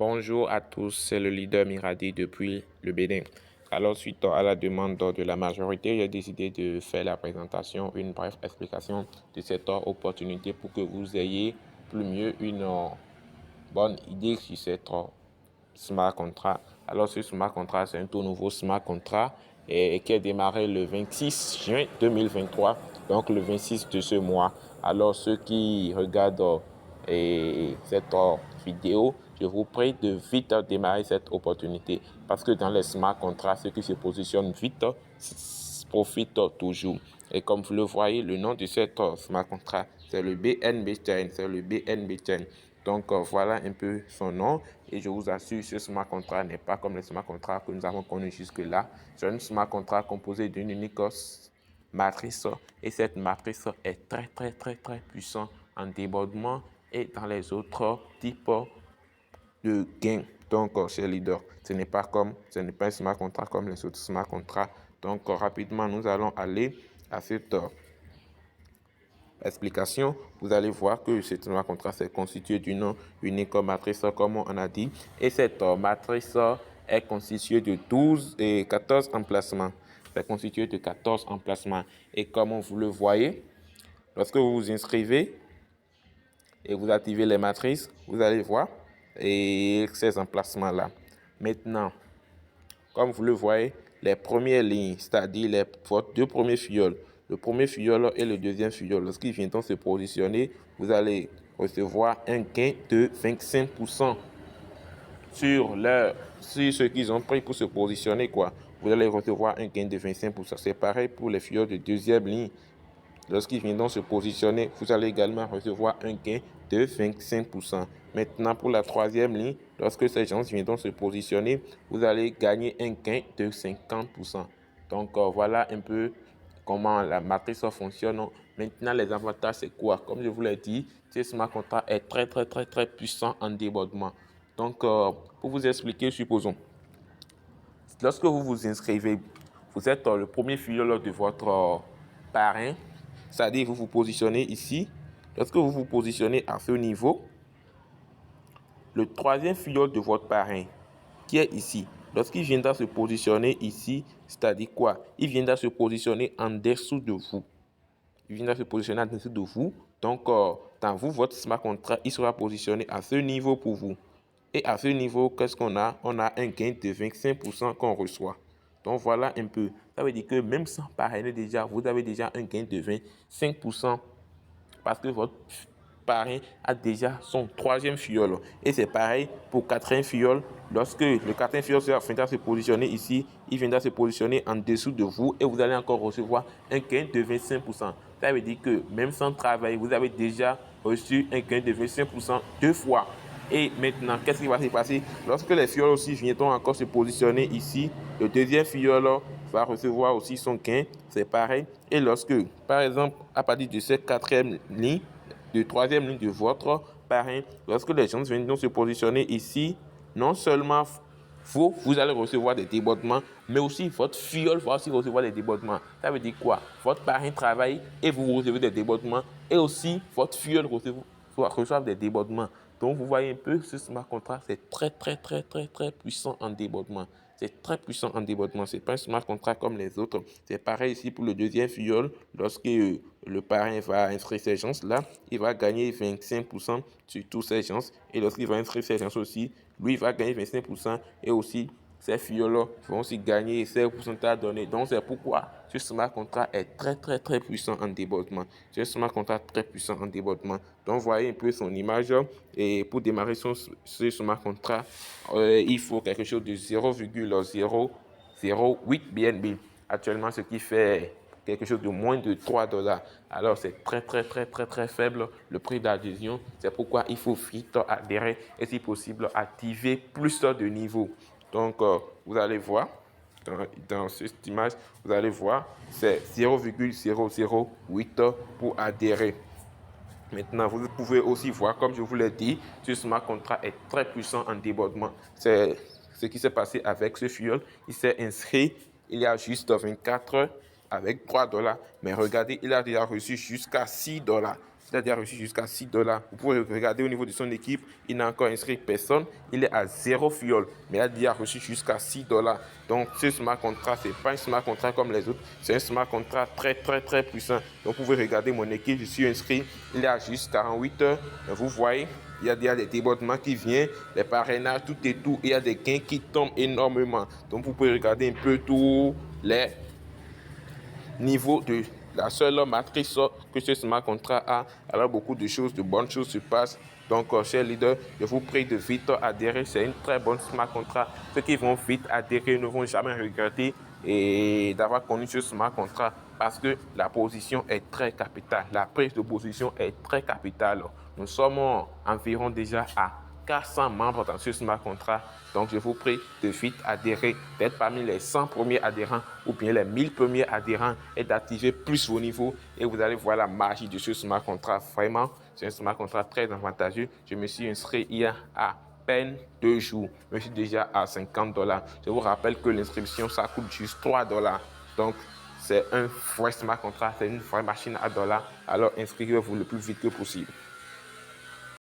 Bonjour à tous, c'est le leader Miradi depuis le Bénin. Alors, suite à la demande de la majorité, j'ai décidé de faire la présentation, une brève explication de cette opportunité pour que vous ayez plus mieux une bonne idée sur cette smart contract. Alors, ce smart contract, c'est un tout nouveau smart contract qui a démarré le 26 juin 2023, donc le 26 de ce mois. Alors, ceux qui regardent cette vidéo, je vous prie de vite démarrer cette opportunité parce que dans les smart contracts, ceux qui se positionnent vite profitent toujours. Et comme vous le voyez, le nom de cette smart contract, c'est le BNB Chain. C'est le BNB Chain. Donc voilà un peu son nom et je vous assure, ce smart contract n'est pas comme les smart contracts que nous avons connus jusque-là. C'est un smart contract composé d'une unique matrice et cette matrice est très puissante en débordement et dans les autres types de gains. Donc chez Leader, ce n'est pas un smart contract comme les autres smart contracts. Donc rapidement, nous allons aller à cette explication. Vous allez voir que ce smart contract est constitué d'une unique matrice comme on a dit et cette matrice est constituée de 12 et 14 emplacements. C'est constitué de 14 emplacements et comme vous le voyez, lorsque vous vous inscrivez et vous activez les matrices, vous allez voir et ces emplacements-là. Maintenant, comme vous le voyez, les premières lignes, c'est-à-dire les deux premiers fioles, le premier fiole et le deuxième fiole, lorsqu'ils viendront se positionner, vous allez recevoir un gain de 25% sur ce qu'ils ont pris pour se positionner, quoi. Vous allez recevoir un gain de 25%. C'est pareil pour les fioles de deuxième ligne. Lorsqu'ils viendront se positionner, vous allez également recevoir un gain de 25%. Maintenant, pour la troisième ligne, lorsque ces gens viendront se positionner, vous allez gagner un gain de 50%. Donc, voilà un peu comment la matrice fonctionne. Maintenant, les avantages, c'est quoi? Comme je vous l'ai dit, ce smart contract est très puissant en débordement. Donc, pour vous expliquer, supposons, lorsque vous vous inscrivez, vous êtes le premier filleul de votre parrain, c'est-à-dire vous vous positionnez ici. Lorsque vous vous positionnez à ce niveau, le troisième filleul de votre parrain, qui est ici, lorsqu'il viendra se positionner ici, c'est-à-dire quoi? Il viendra se positionner en dessous de vous. Il viendra se positionner en dessous de vous. Donc, dans vous, votre smart contract, il sera positionné à ce niveau pour vous. Et à ce niveau, qu'est-ce qu'on a? On a un gain de 25% qu'on reçoit. Donc, voilà un peu. Ça veut dire que même sans parrainer déjà, vous avez déjà un gain de 25% parce que votre parrain a déjà son troisième fiole. Et c'est pareil pour quatrième fiole. Lorsque le quatrième fiole viendra se positionner ici, il viendra se positionner en dessous de vous et vous allez encore recevoir un gain de 25%. Ça veut dire que même sans travail, vous avez déjà reçu un gain de 25% deux fois. Et maintenant, qu'est-ce qui va se passer? Lorsque les fioles aussi viendront encore se positionner ici, le deuxième fiole va recevoir aussi son gain. C'est pareil. Et lorsque, par exemple, à partir de cette quatrième ligne, de troisième ligne de votre parrain, lorsque les gens viendront se positionner ici, non seulement vous allez recevoir des débordements, mais aussi votre fiole va aussi recevoir des débordements. Ça veut dire quoi? Votre parrain travaille et vous recevez des débordements, et aussi votre fiole reçoit des débordements. Donc, vous voyez un peu, ce smart contract, c'est très puissant en débordement. C'est très puissant en débordement. Ce n'est pas un smart contract comme les autres. C'est pareil ici pour le deuxième fiole. Lorsque le parrain va inscrire ces gens-là, il va gagner 25% sur tous ces gens. Et lorsqu'il va inscrire ces gens aussi, lui, il va gagner 25%. Et aussi, ces fioles vont aussi gagner ces pourcentages donnés. Donc, c'est pourquoi ce smart contract est très puissant en débordement. C'est un smart contract très puissant en débordement. Donc, voyez un peu son image. Et pour démarrer ce smart contract, il faut quelque chose de 0,008 BNB. Actuellement, ce qui fait quelque chose de moins de 3 dollars. Alors, c'est très faible le prix d'adhésion. C'est pourquoi il faut vite adhérer et, si possible, activer plus de niveaux. Donc, vous allez voir, dans cette image, vous allez voir, c'est 0,008 pour adhérer. Maintenant, vous pouvez aussi voir, comme je vous l'ai dit, ce smart contract est très puissant en débordement. C'est ce qui s'est passé avec ce fuel. Il s'est inscrit il y a juste 24 heures avec 3 dollars. Mais regardez, il a déjà reçu jusqu'à 6 dollars. il a déjà reçu jusqu'à 6 $. Vous pouvez regarder au niveau de son équipe, il n'a encore inscrit personne. Il est à 0 fiole, mais il a déjà reçu jusqu'à 6 $. Donc, ce smart contract, ce n'est pas un smart contract comme les autres. C'est un smart contract très puissant. Donc, vous pouvez regarder mon équipe. Je suis inscrit. Il est à juste 48 heures. Vous voyez, il y a des débordements qui viennent, les parrainages, tout et tout. Il y a des gains qui tombent énormément. Donc, vous pouvez regarder un peu tous les niveaux de la seule matrice que ce smart contract a. Alors, beaucoup de choses, de bonnes choses se passent. Donc, chers leaders, je vous prie de vite adhérer. C'est une très bonne smart contract. Ceux qui vont vite adhérer ne vont jamais regretter et d'avoir connu ce smart contract parce que la position est très capitale. La prise de position est très capitale. Nous sommes environ déjà à 400 membres dans ce smart contract. Donc, je vous prie de vite adhérer, d'être parmi les 100 premiers adhérents ou bien les 1000 premiers adhérents et d'activer plus vos niveaux. Et vous allez voir la magie de ce smart contract. Vraiment, c'est un smart contract très avantageux. Je me suis inscrit il y a à peine 2 jours. Je suis déjà à 50 $. Je vous rappelle que l'inscription, ça coûte juste 3 $. Donc, c'est un vrai smart contract, c'est une vraie machine à dollars. Alors, inscrivez-vous le plus vite que possible.